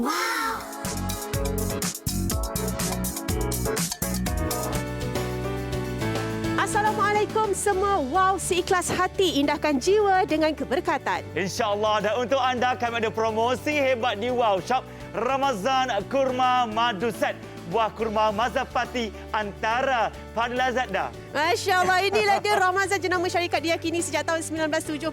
Wow! Assalamualaikum semua. Wow, seikhlas hati indahkan jiwa dengan keberkatan. InsyaAllah, dan untuk anda kami ada promosi hebat di Wow Shop Ramazan Kurma Madu Set. Buah kurma Mazafati antara paling lazat dah. Masya Allah, inilah dia Ramazan jenama syarikat diyakini sejak tahun 1978.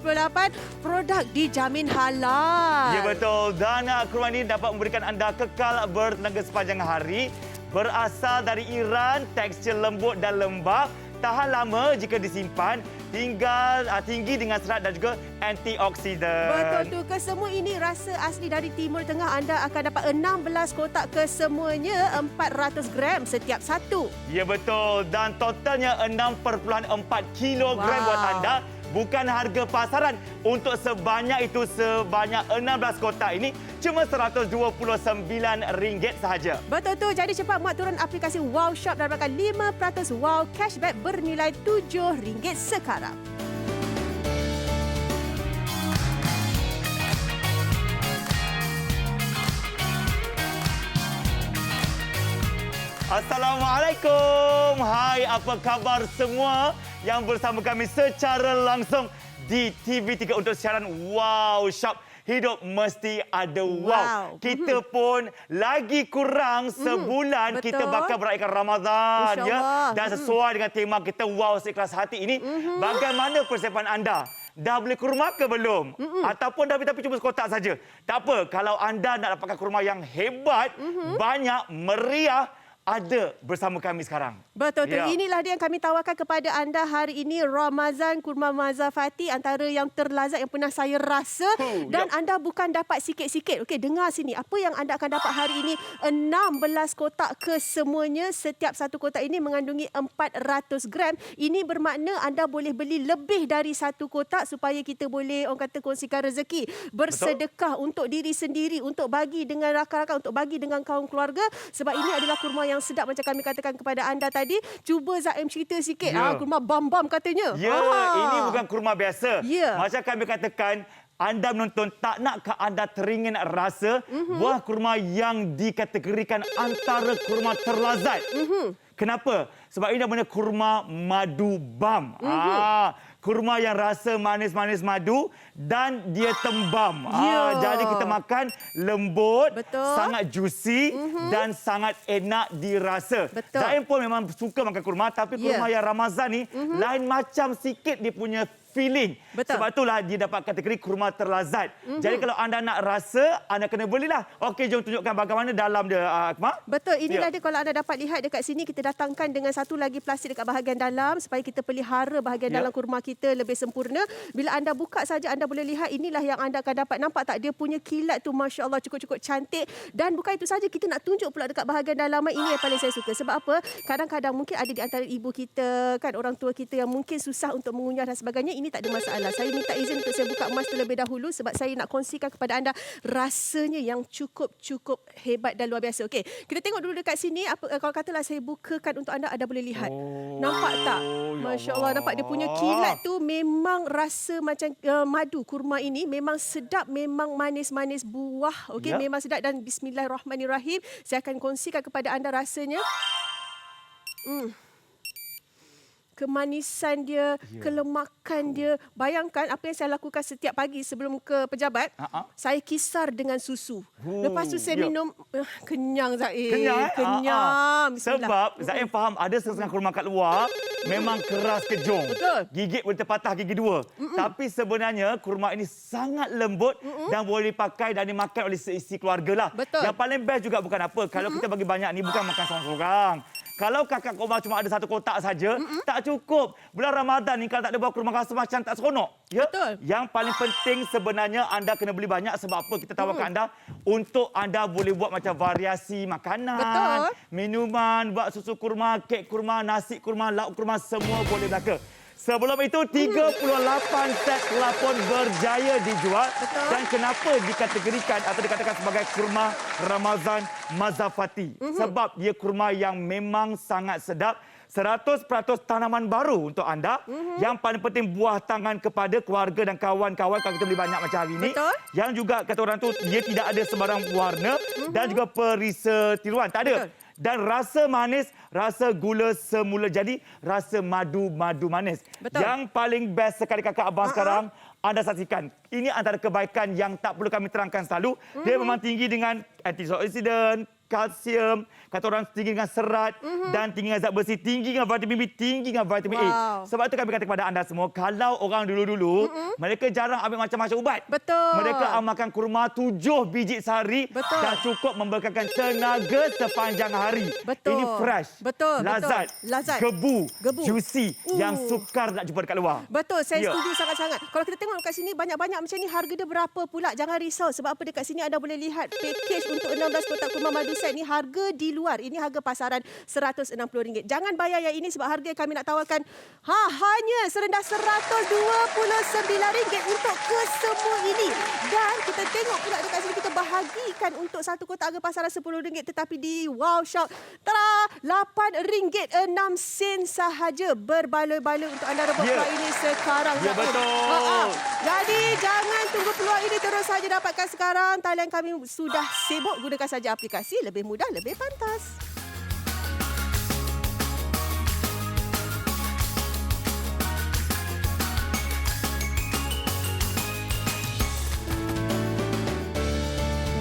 Produk dijamin halal. Ya betul. Dan kurma ini dapat memberikan anda kekal bertenaga sepanjang hari. Berasal dari Iran, tekstur lembut dan lembap. Tahan lama jika disimpan, tinggi dengan serat dan juga antioksidan. Betul tu, kesemua ini rasa asli dari Timur Tengah. Anda akan dapat 16 kotak kesemuanya, 400 gram setiap satu. Ya betul, dan totalnya 6,4 kilogram buat anda. Bukan harga pasaran. Untuk sebanyak 16 kotak ini cuma RM129 sahaja. Betul tu. Jadi cepat muat turun aplikasi Wow Shop dan dapatkan 5% Wow Cashback bernilai RM7 sekarang. Assalamualaikum. Hai, apa khabar semua yang bersama kami secara langsung di TV3 untuk siaran Wow Shop. Hidup mesti ada wow. Kita pun lagi kurang sebulan kita bakal meraihkan Ramadan, ya. Dan sesuai dengan tema kita Wow Seikhlas Hati ini, bagaimana persiapan anda? Dah beli kurma ke belum? Ataupun dah tapi cuma sekotak saja? Tak apa, kalau anda nak dapatkan kurma yang hebat, banyak, meriah, ada bersama kami sekarang. Betul tu. Inilah dia yang kami tawarkan kepada anda hari ini, Ramazan Kurma Mazafati, antara yang terlazat yang pernah saya rasa. Dan anda bukan dapat sikit-sikit. Okey, dengar sini. Apa yang anda akan dapat hari ini? 16 kotak kesemuanya. Setiap satu kotak ini mengandungi 400 gram. Ini bermakna anda boleh beli lebih dari satu kotak supaya kita boleh, orang kata, kongsikan rezeki. Bersedekah untuk diri sendiri, untuk bagi dengan rakan-rakan, untuk bagi dengan kaum keluarga. Sebab ini adalah kurma yang sedap macam kami katakan kepada anda tadi. Cuba Zaim cerita sikit. Kurma bam-bam katanya. Ini bukan kurma biasa. Macam kami katakan, anda menonton, tak nakkah anda teringin rasa buah kurma yang dikategorikan antara kurma terlazat? Kenapa? Sebab ini namanya kurma madu bam. Kurma yang rasa manis-manis madu dan dia tembam. Jadi kita makan lembut, sangat juicy dan sangat enak dirasa. Zaim pun memang suka makan kurma, tapi kurma yang Ramazan ni lain macam sikit dia punya feeling. Sebab itulah dia dapat kategori kurma terlazat. Jadi kalau anda nak rasa, anda kena belilah. Okey, jom tunjukkan bagaimana dalam dia, Akmal. Betul, inilah dia. Kalau anda dapat lihat dekat sini, kita datangkan dengan satu lagi plastik dekat bahagian dalam supaya kita pelihara bahagian dalam kurma kita lebih sempurna. Bila anda buka saja, anda boleh lihat inilah yang anda akan dapat. Nampak tak? Dia punya kilat tu, Masya Allah, cukup-cukup cantik. Dan bukan itu saja, kita nak tunjuk pula dekat bahagian dalaman. Ini yang paling saya suka. Sebab apa? Kadang-kadang mungkin ada di antara ibu kita, kan, orang tua kita yang mungkin susah untuk mengunyah dan sebagainya. Ini tak ada masalah. Saya minta izin untuk saya buka emas terlebih dahulu sebab saya nak kongsikan kepada anda rasanya yang cukup hebat dan luar biasa. Okey, kita tengok dulu dekat sini. Kalau katalah saya bukakan untuk anda, anda boleh lihat. Nampak tak? Masya Allah, nampak dia punya kilat tu memang rasa macam madu. Kurma ini memang sedap, memang manis-manis buah. Okey, memang sedap. Dan bismillahirrahmanirrahim, saya akan kongsikan kepada anda rasanya. Kemanisan dia, kelemakan dia. Bayangkan apa yang saya lakukan setiap pagi sebelum ke pejabat. Saya kisar dengan susu. Lepas tu saya minum. Kenyang, Zaim. Kenyang. Sebab Zaim faham ada setengah kurma kat luar memang keras kejong. Gigit boleh terpatah gigi dua. Tapi sebenarnya kurma ini sangat lembut dan boleh dipakai dan dimakan oleh seisi keluarga lah. Yang paling best juga bukan apa. Kalau kita bagi banyak ni bukan makan seorang-seorang. Kalau kakak Omar cuma ada satu kotak saja, tak cukup. Bulan Ramadan ni kalau tak ada buah kurma rasa macam tak seronok. Yang paling penting sebenarnya anda kena beli banyak. Sebab apa? Kita tawarkan anda untuk anda boleh buat macam variasi makanan, minuman, buat susu kurma, kek kurma, nasi kurma, lauk kurma, semua boleh belaka. Sebelum itu, 38 set telapon berjaya dijual. Dan kenapa dikategorikan atau dikatakan sebagai kurma Ramazan Mazafati? Sebab dia kurma yang memang sangat sedap. 100% tanaman baru untuk anda. Yang paling penting buah tangan kepada keluarga dan kawan-kawan kalau kita beli banyak macam hari ini. Betul. Yang juga kata orang tu dia tidak ada sebarang warna dan juga perisa tiruan. Tak ada. Betul. Dan rasa manis, rasa gula semula jadi rasa madu manis. Betul. Yang paling best sekali kakak abang sekarang, anda saksikan. Ini antara kebaikan yang tak perlu kami terangkan selalu. Dia memang tinggi dengan antioksidan, kalsium, kata orang tinggi dengan serat dan tinggi dengan zat besi, tinggi dengan vitamin B, tinggi dengan vitamin A. Sebab itu kami kata kepada anda semua, kalau orang dulu-dulu mereka jarang ambil macam-macam ubat. Betul. Mereka amalkan kurma 7 biji sehari dah cukup memberikan tenaga sepanjang hari. Betul. Ini fresh, betul, lazat, gebu, juicy yang sukar nak jumpa dekat luar. Betul, saya setuju sangat-sangat. Kalau kita tengok kat sini banyak-banyak macam ni, harga dia berapa pula? Jangan risau sebab apa, dekat sini anda boleh lihat package untuk 16 kotak kurma madu set ni harga di luar. Ini harga pasaran RM160. Jangan bayar yang ini sebab harga yang kami nak tawarkan hanya serendah RM129 untuk kesemua ini. Dan kita tengok pula dekat sini kita bahagikan untuk satu kotak harga pasaran RM10 tetapi di Wow Shop RM8.06 sahaja. Berbaloi-baloi untuk anda rebut peluang ini sekarang. Ya, betul. Jadi jangan tunggu peluang ini, terus saja dapatkan sekarang. Talian kami sudah sibuk, gunakan saja aplikasi, lebih mudah, lebih pantas.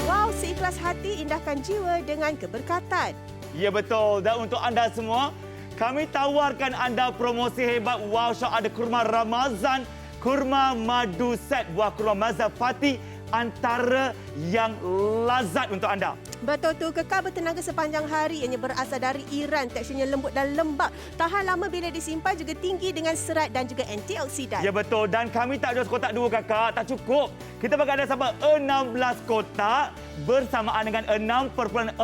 Wow, seikhlas hati, indahkan jiwa dengan keberkatan. Ya betul. Dan untuk anda semua, kami tawarkan anda promosi hebat. Wow Shop ada kurma Ramazan, kurma madu set buah kurma Mazafati, antara yang lazat untuk anda. Betul tu, kekal bertenaga sepanjang hari. Ianya berasal dari Iran, teksturnya lembut dan lembap. Tahan lama bila disimpan, juga tinggi dengan serat dan juga antioksidan. Ya betul, dan kami tak jual sekotak dua kakak, tak cukup. Kita bagi anda sampai 16 kotak bersamaan dengan 6.4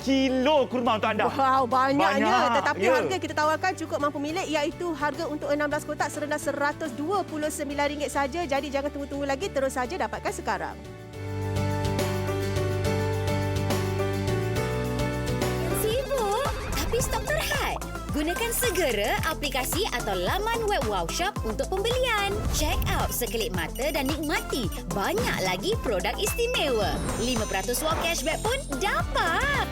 kilo kurma untuk anda. Wow, banyaknya. Banyak. Tetapi harga yang kita tawarkan cukup mampu milik, iaitu harga untuk 16 kotak serendah RM129 saja. Jadi jangan tunggu-tunggu lagi, terus saja dapatkan sekarang. Sibuk tapi stok terhad? Gunakan segera aplikasi atau laman web Wow Shop untuk pembelian. Check out sekelip mata dan nikmati banyak lagi produk istimewa. 5% wang cashback pun dapat.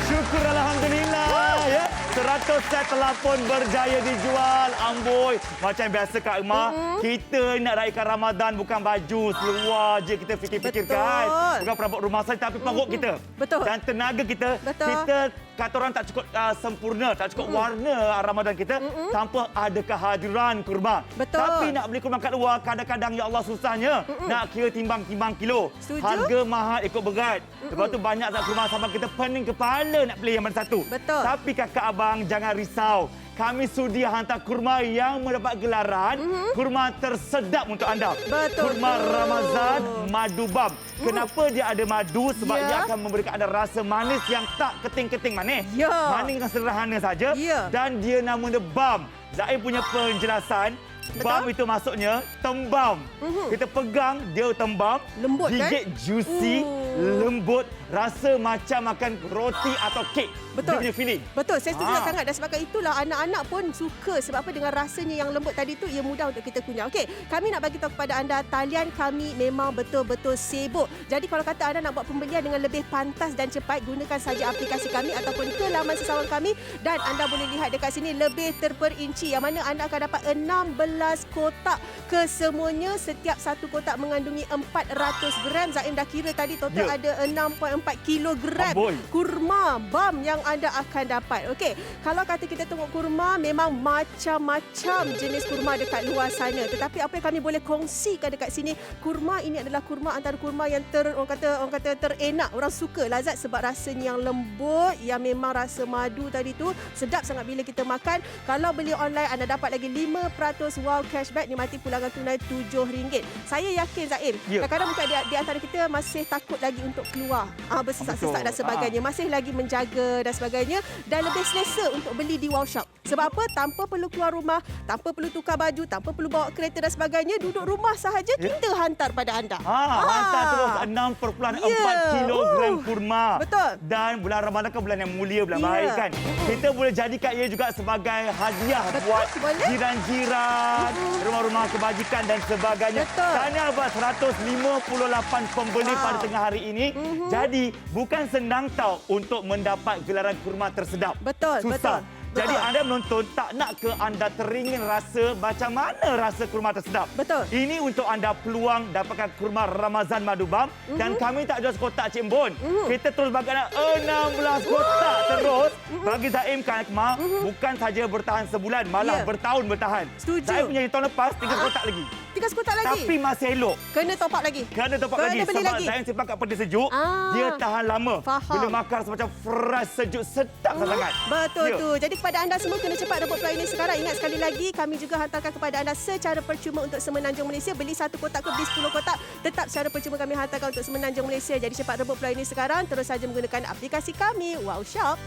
Syukur Alhamdulillah. Ya. 100 set telah pun berjaya dijual. Amboi. Macam biasa Kak Emma, kita nak raikan Ramadan bukan baju seluar je kita fikir-fikirkan. Bukan perabot rumah saja, tapi perut kita. Betul. Dan tenaga kita. Betul. Kita kata orang tak cukup sempurna, tak cukup warna Ramadan kita tanpa ada kehadiran kurma. Betul. Tapi nak beli kurma kat luar, kadang-kadang ya Allah susahnya. Nak kira timbang-timbang kilo. Setuju. Harga mahal ikut berat. Lepas tu banyak tak kurma sampai kita pening kepala nak beli yang mana satu. Betul. Tapi kakak abang jangan risau. Kami sudi hantar kurma yang mendapat gelaran kurma tersedap untuk anda. Betul. Kurma Ramazan Madu Bam. Kenapa dia ada madu? Sebab Ya. dia akan memberikan anda rasa manis yang tak keting-keting manis. Ya. Manis dengan sederhana saja. Ya. Dan dia namanya Bam. Zaim punya penjelasan. Betul. Bam itu maksudnya tembam. Kita pegang, dia tembam. Lembut, kan? Gigit juicy, lembut. Rasa macam makan roti atau kek. Betul. Dia punya feeling. Betul, saya setuju sangat. Dan sebabkan itulah anak-anak pun suka. Sebab apa, dengan rasanya yang lembut tadi tu, ia mudah untuk kita kunyah. Okey, kami nak bagi tahu kepada anda, talian kami memang betul-betul sibuk. Jadi kalau kata anda nak buat pembelian dengan lebih pantas dan cepat, gunakan saja aplikasi kami ataupun ke laman sesawang kami. Dan anda boleh lihat dekat sini lebih terperinci, yang mana anda akan dapat 16 kotak kesemuanya. Setiap satu kotak mengandungi 400 gram. Zaim dah kira tadi, total ada 6.4 kilogram Amboi. kurma Bam yang anda akan dapat. Okey, kalau kata kita tengok kurma, memang macam-macam jenis kurma dekat luar sana. Tetapi apa yang kami boleh kongsikan dekat sini, kurma ini adalah kurma antara kurma yang orang kata terenak. Orang suka, lazat sebab rasanya yang lembut, yang memang rasa madu tadi tu sedap sangat bila kita makan. Kalau beli online, anda dapat lagi 5% Wow Cashback nikmati pulangan tunai RM7. Saya yakin Zaim, Ya. kadang-kadang mungkin di antara kita masih takut lagi untuk keluar. Bersesak-sesak dan sebagainya. Masih lagi menjaga dan sebagainya. Dan lebih selesa untuk beli di Wow Shop. Sebab apa? Tanpa perlu keluar rumah, tanpa perlu tukar baju, tanpa perlu bawa kereta dan sebagainya. Duduk rumah sahaja kita hantar pada anda. Hantar terus 6.4 kilogram kurma. Betul. Dan bulan Ramadan kan bulan yang mulia, bulan baik kan. Kita boleh jadikan ia juga sebagai hadiah buat boleh. jiran-jiran, rumah-rumah kebajikan dan sebagainya. Betul. Tahniah buat 158 pembeli pada tengah hari ini. Jadi, bukan senang tau untuk mendapat gelaran kurma tersedap. Betul, Susah. betul. Jadi Betul. anda menonton, tak nak ke anda teringin rasa macam mana rasa kurma tersedap? Betul. Ini untuk anda peluang dapatkan kurma Ramazan Madu Bam. Dan kami tak jual sekotak Cik Mbon. Kita terus bagi anda 16 kotak terus. Bagi Zaim kan Akmal, bukan saja bertahan sebulan, malah bertahun bertahan. Setuju. Zaim punya tahun lepas, 3 kotak lagi. 3 kotak lagi. Tapi masih elok. Kena top up lagi. Kena top up lagi. beli Sebab lagi. Zaim simpan kat peti sejuk, dia tahan lama. Faham. Bila makan semacam fresh, sejuk, sedap sangat. Betul Ya. tu. Jadi kepada anda semua kena cepat rebut peluang ini sekarang. Ingat sekali lagi, kami juga hantarkan kepada anda secara percuma untuk Semenanjung Malaysia. Beli 1 kotak ke beli 10 kotak, tetap secara percuma kami hantarkan untuk Semenanjung Malaysia. Jadi cepat rebut peluang ini sekarang. Terus saja menggunakan aplikasi kami, Wow Shop.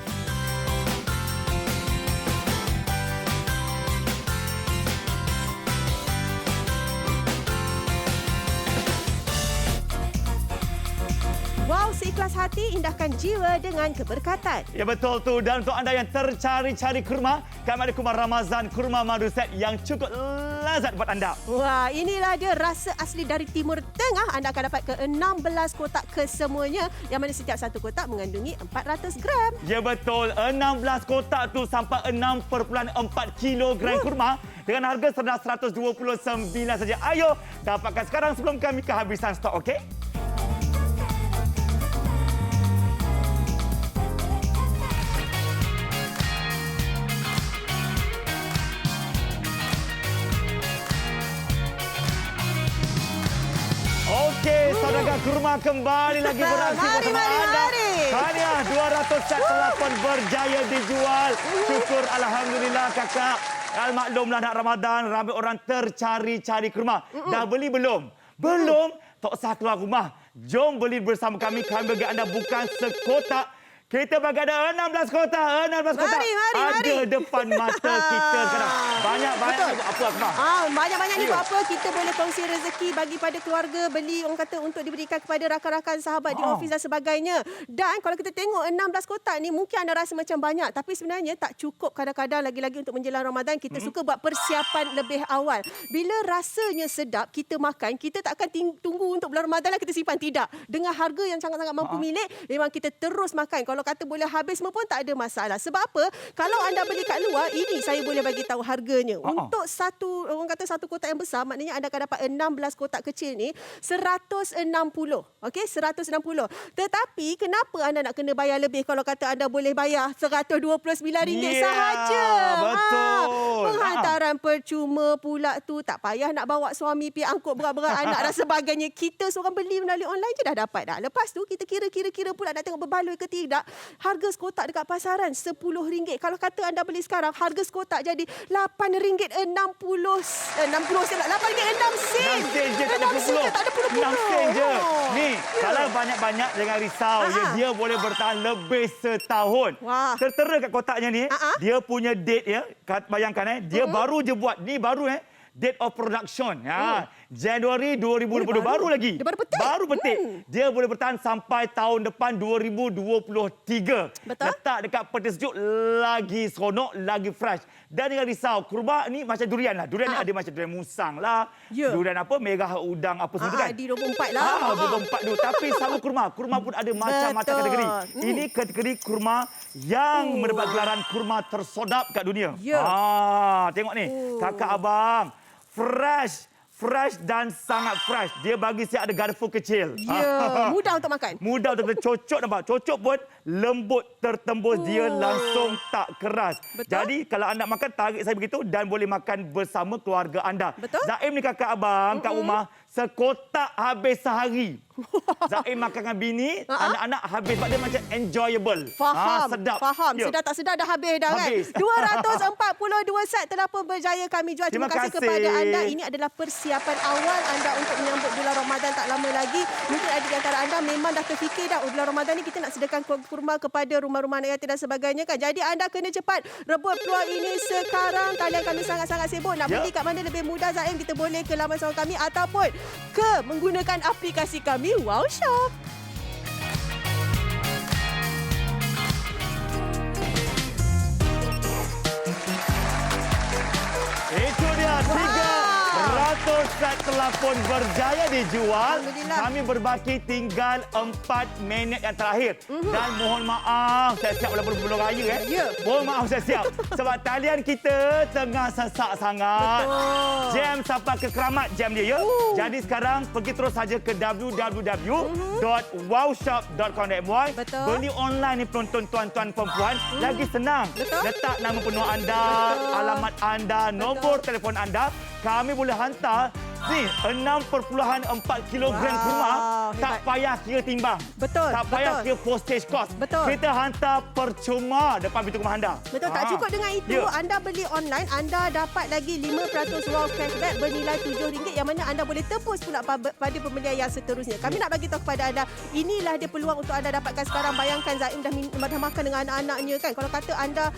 Wow, seikhlas hati, indahkan jiwa dengan keberkatan. Ya betul tu. Dan untuk anda yang tercari-cari kurma, kami ada kurma Ramazan, kurma madu set yang cukup lezat buat anda. Wah, inilah dia rasa asli dari Timur Tengah. Anda akan dapat ke 16 kotak kesemuanya, yang mana setiap satu kotak mengandungi 400 gram. Ya betul. 16 kotak tu sampai 6.4 kilogram kurma dengan harga senang 129 saja. Ayo, dapatkan sekarang sebelum kami kehabisan stok, okey? Okey, saudara kurma kembali lagi beraksi bersama anda. Tahniah 200 set pelapon berjaya dijual. Syukur Alhamdulillah kakak. Maklumlah nak Ramadan, ramai orang tercari-cari kurma. Dah beli belum? Belum? Tak usah keluar rumah. Jom beli bersama kami. Kami bagi anda bukan sekotak. Kita bagi ada 16 kotak. 16 kotak. Ada depan mata kita sekarang. Banyak-banyak apa Akmal? Banyak-banyak ni buat apa? Kita boleh kongsi rezeki bagi pada keluarga, beli orang kata untuk diberikan kepada rakan-rakan sahabat di ofis dan sebagainya. Dan kalau kita tengok 16 kotak ni mungkin anda rasa macam banyak, tapi sebenarnya tak cukup kadang-kadang, lagi-lagi untuk menjelang Ramadan kita suka buat persiapan lebih awal. Bila rasanya sedap kita makan, kita tak akan tunggu untuk bulan Ramadan lah kita simpan, tidak. Dengan harga yang sangat-sangat mampu milik, memang kita terus makan. Kalau kata boleh habis semua pun tak ada masalah. Sebab apa? Kalau anda beli kat luar, ini saya boleh bagi tahu harganya. Untuk orang kata satu kotak yang besar, maknanya anda akan dapat 16 kotak kecil ni 160. Okey, 160. Tetapi kenapa anda nak kena bayar lebih kalau kata anda boleh bayar RM129 sahaja? Betul. Penghantaran percuma pula tu, tak payah nak bawa suami pergi angkut berat-berat anak dan sebagainya. Kita seorang beli melalui online je dah dapat dah. Lepas tu kita kira-kira pula nak tengok berbaloi ke tidak. Harga sekotak dekat pasaran RM10. Kalau kata anda beli sekarang, harga sekotak jadi RM8.60. RM8.06. 6 sen je, tak ada puluh-puluh. Tak ada puluh-puluh. 6 sen je. Ni, kalau banyak-banyak jangan risau. Dia boleh bertahan lebih setahun. Wah. Tertera kat kotaknya ni, dia punya date ya. Bayangkan dia baru je buat. Ni baru date of production. Januari 2020 baru lagi. Dia baru petik. Baru petik. Dia boleh bertahan sampai tahun depan 2023. Betul. Letak dekat peti sejuk lagi seronok, lagi fresh. Dan jangan risau, kurma ni macam durian lah. Durian ni ada macam durian musang lah. Ya. Durian apa, merah udang apa semua tu kan. Di 24 lah. 24 dulu. Tapi sama kurma. Kurma pun ada macam-macam kategori. Ini kategori kurma yang mendapat gelaran kurma tersodap kat dunia. Ya. Tengok ni. Kakak abang. Fresh dan sangat fresh. Dia bagi saya ada garpu kecil. Ya, mudah untuk makan. Mudah untuk cocok nampak. Cocok pun lembut tertembus. Dia langsung tak keras. Betul. Jadi kalau anda makan tarik saya begitu dan boleh makan bersama keluarga anda. Betul. Zaim ni kakak abang kat rumah sekotak habis sehari. Zaim makan dengan bini, anak-anak habis sebab dia macam enjoyable. Faham, sedap. faham. Ya. Sedar tak sedar dah habis dah Habis. kan. 242 set telah pun berjaya kami jual. Terima kasih kepada anda. Ini adalah persiapan awal anda untuk menyambut bulan Ramadan tak lama lagi. Mungkin ada di antara anda memang dah terfikir dah, bulan Ramadan ni kita nak sediakan kurma kepada rumah-rumah anak yatim dan sebagainya kan. Jadi anda kena cepat rebut peluang ini sekarang. Talian kami sangat-sangat sibuk. Nak beli kat mana lebih mudah Zaim, kita boleh ke laman sawang kami ataupun ke menggunakan aplikasi kami Wow Shop. Itu dia 300 set telah pun berjaya dijual. Kami berbaki tinggal 4 minit yang terakhir. Dan mohon maaf, saya siap walaupun belum raya. Mohon maaf saya siap. Sebab talian kita tengah sesak sangat. Betul. Jam sampai ke keramat jam dia ya. Jadi sekarang pergi terus saja ke www.wowshop.com.my. Betul. Beli online ni penonton tuan-tuan perempuan. Lagi senang. Betul. Letak nama penuh anda, alamat anda, nombor telefon anda. Kami boleh hantar ni 6.4 kilogram kurma. Tak payah kira timbang. Betul. Tak payah kira postage cost. Betul. Kita hantar percuma depan pintu rumah anda. Betul, tak cukup dengan itu. Anda beli online, anda dapat lagi 5% wow cashback bernilai RM7 yang mana anda boleh tebus pula pada pembelian yang seterusnya. Kami nak bagi tahu kepada anda, inilah dia peluang untuk anda dapatkan sekarang. Bayangkan Zaim dah makan dengan anak-anaknya kan. Kalau kata anda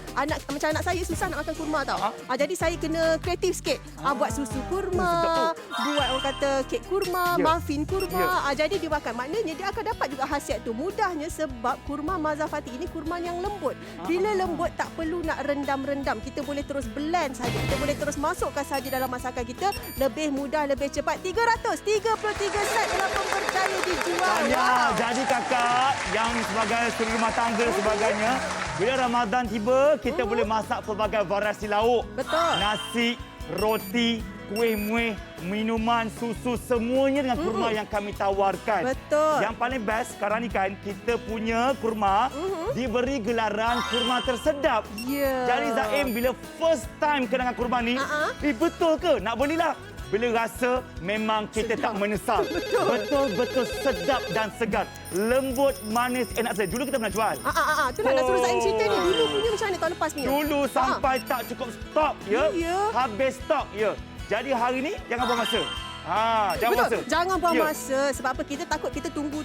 macam anak saya susah nak makan kurma tau. Jadi saya kena kreatif sikit. Buat susu kurma, buat orang kata kek kurma, muffin kurma. Jadi dia makan. Maknanya dia akan dapat juga khasiat tu. Mudahnya sebab kurma Mazafati ini kurma yang lembut. Bila lembut tak perlu nak rendam-rendam. Kita boleh terus blend saja. Kita boleh terus masukkan saja dalam masakan kita. Lebih mudah, lebih cepat. 333 set telah pun berjaya dijual. Jadi kakak yang sebagai suri rumah tangga dan sebagainya, bila Ramadan tiba, kita boleh masak pelbagai variasi lauk. Betul. Nasi, roti, kuih muih, minuman, susu, semuanya dengan kurma yang kami tawarkan. Betul. Yang paling best sekarang ni kan, kita punya kurma diberi gelaran kurma tersedap. Jadi Zaim, bila first time kena dengan kurma ni, betul ke? Nak belilah. Bila rasa, memang kita tak menyesal. Betul-betul sedap dan segar. Lembut, manis, enak saja. Dulu kita pernah jual. Itulah nak suruh Zaim cerita ni. Dulu punya macam mana tahun lepas ni? Dulu sampai tak cukup stok, ya. Habis stok, ya. Jadi hari ni, jangan buang masa. Jangan buang masa. Jangan buang masa. Sebab apa? Kita takut kita tunggu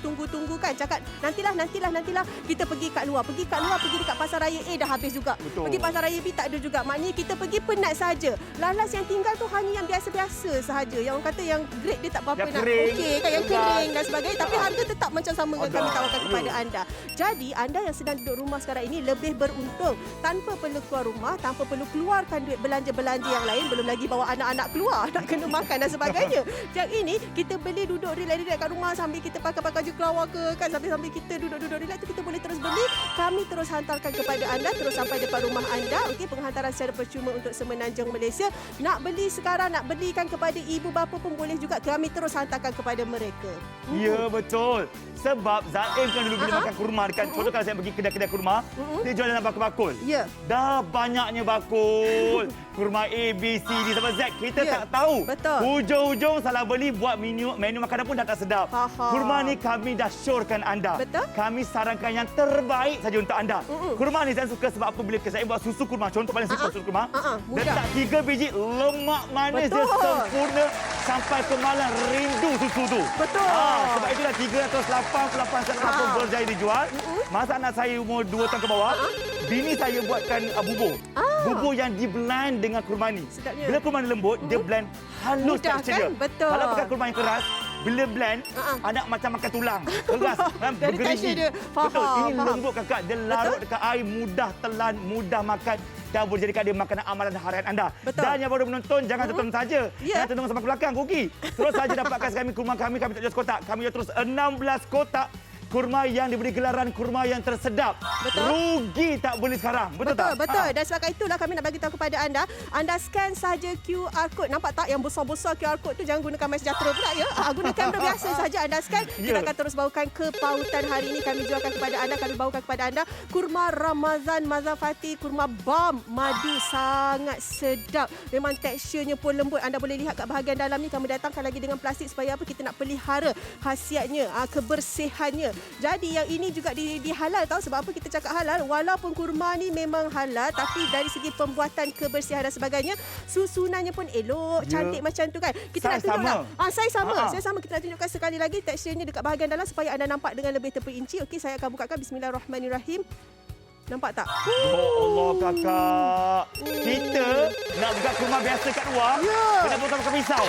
kan. Cakap nantilah. Kita pergi kat luar. Pergi dekat pasar raya A dah habis juga. Betul. Pergi pasar raya B tak ada juga. Maknanya kita pergi penat saja. Lalas yang tinggal tu hanya yang biasa-biasa sahaja. Yang orang kata yang grade dia tak berapa yang nak kering, okey kan, yang kering dan sebagainya. Tapi harga tetap macam sama yang kami tawarkan kepada anda. Jadi anda yang sedang duduk rumah sekarang ini lebih beruntung. Tanpa perlu keluar rumah, tanpa perlu keluarkan duit belanja-belanja yang lain. Belum lagi bawa anak-anak keluar nak kena makan dan sebagainya. Yang ini kita boleh duduk relax-relax kat rumah sambil kita pakai baju kelawar ke kan, sambil kita duduk relax tu kita boleh terus beli. Kami terus hantarkan kepada anda terus sampai depan rumah anda. Okey, penghantaran secara percuma untuk Semenanjung Malaysia. Nak beli sekarang, nak belikan kepada ibu bapa pun boleh juga. Kami terus hantarkan kepada mereka. Ya, betul. Sebab Zaim kan dulu bila makan kurma dekat contoh kalau saya pergi kedai-kedai kurma, dia jual dalam bakul-bakul. Dah banyaknya bakul. Kurma A, B, C, D sampai Z. Kita tak tahu. Betul. Hujung-hujung salah beli buat menu makanan pun dah tak sedap. Kurma ni kami dah syorkan anda. Betul. Kami sarankan yang terbaik saja untuk anda. Kurma ni saya suka sebab apa bila saya buat susu kurma. Contoh paling simple susu kurma. Letak 3 biji, lemak manis dia sempurna sampai ke malam rindu susu tu. Betul. Sebab itulah 388 set pun berjaya dijual. Masa anak saya umur 2 tahun ke bawah, bini saya buatkan bubur. Bubur yang di-blend dengan kurma ni. Sedapnya. Bila kurma ni lembut, dia blend halus Mudah, tekstur dia. kan? Betul. Kalau pakai kurma yang keras, bila blend, anak macam makan tulang. Keras, Dari bergerigi. tekstur dia. Betul. Ini Faham. lembut kakak. Dia larut dekat air, mudah telan, mudah makan. Dan boleh jadikan dia makanan amalan harian anda. Betul. Dan yang baru menonton, jangan tonton saja. Jangan tonton sampai ke belakang, rugi. Terus saja dapatkan kurma kami tak jual sekotak. Kami jual terus 16 kotak kurma yang diberi gelaran kurma yang tersedap. Betul. Rugi tak beli sekarang. Betul tak? Betul. Dan sebab itulah kami nak bagi tahu kepada anda. Anda scan saja QR code. Nampak tak yang besar-besar QR code tu? Jangan gunakan MySejahtera pula ya. Guna kamera biasa saja anda scan. Kita akan terus bawakan ke pautan hari ini. Kami jualkan kepada anda. Kami bawakan kepada anda kurma Ramazan Mazafati. Kurma bam madu. Sangat sedap. Memang teksturnya pun lembut. Anda boleh lihat kat bahagian dalam ni. Kami datangkan lagi dengan plastik supaya apa? Kita nak pelihara khasiatnya, kebersihannya. Jadi yang ini juga dihalal tahu sebab apa kita cakap halal. Walaupun kurma ni memang halal tapi dari segi pembuatan kebersihan dan sebagainya susunannya pun elok, cantik macam tu kan. Kita nak tunjuklah. Saya sama. Kita nak tunjukkan sekali lagi teksturnya dekat bahagian dalam supaya anda nampak dengan lebih terperinci. Okey, saya akan bukakan. Bismillahirrahmanirrahim. Nampak tak? Ya Allah kakak. Kita nak buka kurma biasa kat luar. Kena potong pakai pisau.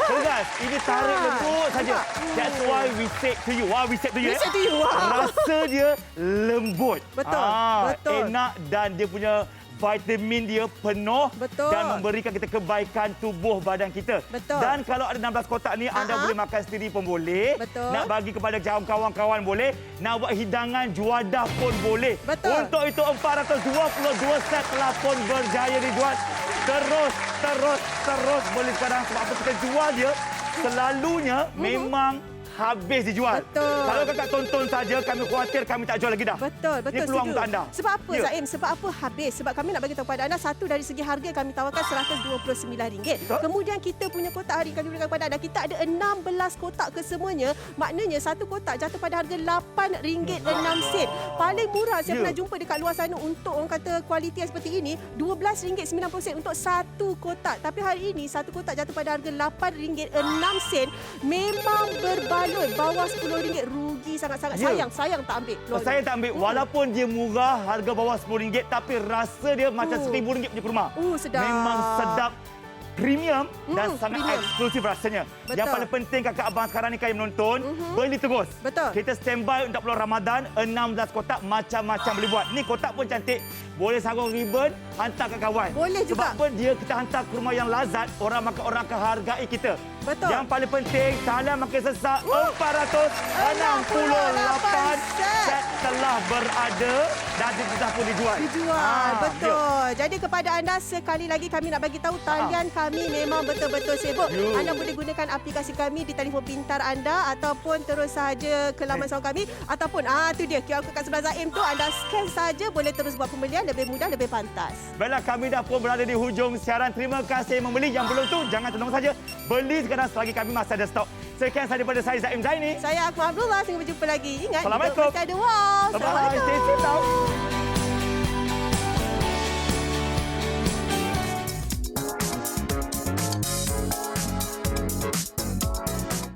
Tegas. Ini tarik lembut saja. That's why we say to you. We say to you. Rasa dia lembut. Betul. Enak dan dia punya vitamin dia penuh. Betul. Dan memberikan kita kebaikan tubuh badan kita. Betul. Dan kalau ada 16 kotak ni anda boleh makan sendiri pun boleh. Betul. Nak bagi kepada kawan-kawan boleh. Nak buat hidangan juadah pun boleh. Betul. Untuk itu 422 set telah pun berjaya dijual. Terus boleh sekarang sebab apa kita jual dia selalunya memang habis dijual. Betul. Kalau kakak tonton saja, kami khawatir kami tak jual lagi dah. Betul. Ini peluang untuk anda. Sebab apa, Zaim? Sebab apa habis? Sebab kami nak bagi tahu kepada anda, satu dari segi harga kami tawarkan RM129. Kemudian kita punya kotak hari kami berikan kepada anda, kita ada 16 kotak kesemuanya. Maknanya satu kotak jatuh pada harga RM8.06. Paling murah saya pernah jumpa dekat luar sana untuk orang kata kualiti yang seperti ini, RM12.90 untuk satu kotak. Tapi hari ini satu kotak jatuh pada harga RM8.06. Memang berbaloi. Bawah RM10 rugi sangat-sangat. Sayang tak ambil. Saya tak ambil. Walaupun dia murah, harga bawah RM10, tapi rasa dia macam RM1,000 punya kurma. Sedap. Memang sedap. Premium dan sangat eksklusif rasanya. Betul. Yang paling penting kakak abang sekarang ni kalian menonton, beli terus. Betul. Kita standby untuk bulan Ramadan, 16 kotak macam-macam boleh buat. Ni kotak pun cantik. Boleh sarung ribbon, hantar ke kawan. Boleh juga. Sebab apa dia kita hantar kurma yang lazat, orang makan orang akan hargai kita. Betul. Yang paling penting, tahan makin sesak 468 set telah berada dan sudah pun dijual. Betul. Jadi kepada anda sekali lagi kami nak bagi tahu talian kami memang betul-betul sibuk. Anda boleh gunakan aplikasi kami di telefon pintar anda ataupun terus saja ke laman sound kami ataupun tu dia QR code kat sebelah Zaim tu, anda scan saja boleh terus buat pembelian lebih mudah, lebih pantas. Baiklah, kami dah pun berada di hujung siaran. Terima kasih membeli. Yang belum tu jangan tolong saja beli sekarang selagi kami masih ada stok. Sekian sahaja daripada saya Zaim Zaini. Saya Akmal Abdullah. Sampai berjumpa lagi. Ingat, Assalamualaikum. hidup mesti ada wow. Bye-bye. Stay safe now.